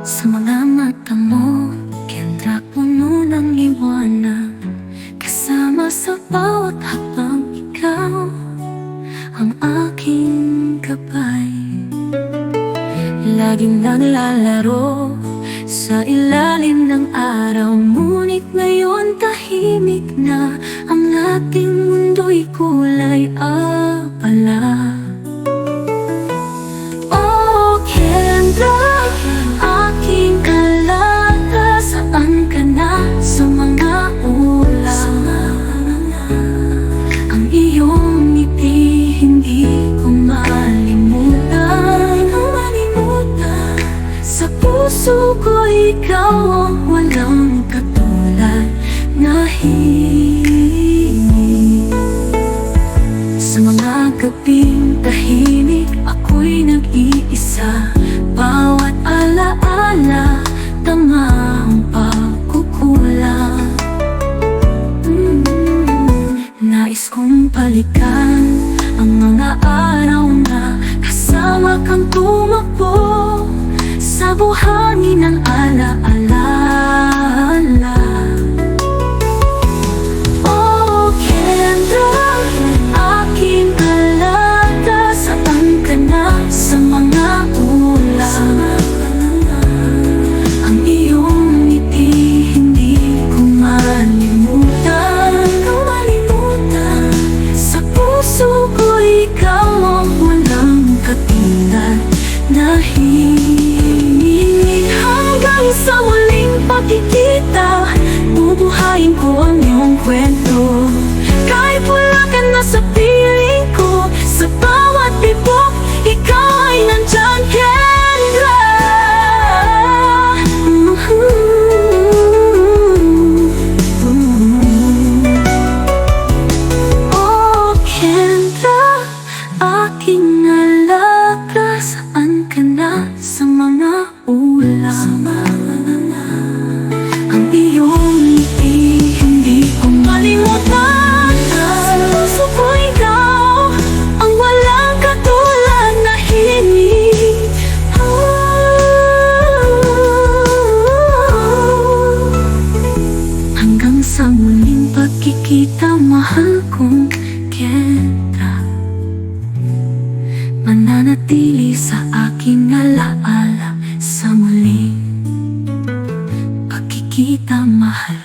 Sa mga mata mo, kendra puno ng liwanag. Kasama sa bawat hakbang, ikaw ang aking gabay. Laging naglalaro sa ilalim ng araw, ngunit ngayon tahimik na ang ating mundo'y kulay abala. Oh, Kendra, aking alaga, saan ka na sa mga ulan? Ang iyong ngiti hindi ko malimutan. Sa puso ko ikaw ang walang katulad na himig. Sa mga gabing tahimik, ako'y nag-iisa. Bawat alaala, tama ang pagkukulang. Nais kong balikan ang mga araw na kasama kang tumakbo sa buhangin ng alaala. Oh, Kendra, aking alaga, saan ka na sa mga ulan? Ang iyong ngiti hindi ko malimutan. Sa puso ko ikaw ang walang katulad na himig. Hanggang sa muling pagkikita, bubuhayin ko ang iyong kwento. Kahit wala ka na sa piling ko, sa bawat tibok, ikaw ay nandyan, Kendra. Oh, Kendra, aking alaga, saan ka na sa mga ulan? Ang iyong ngiti hindi ko malimutan. Sa puso ko ikaw ang walang katulad na himig. Hanggang sa muling pagkikita, mahal kong Kendra, mananatili sa aking alaala. Sa muling pagkikita, mahal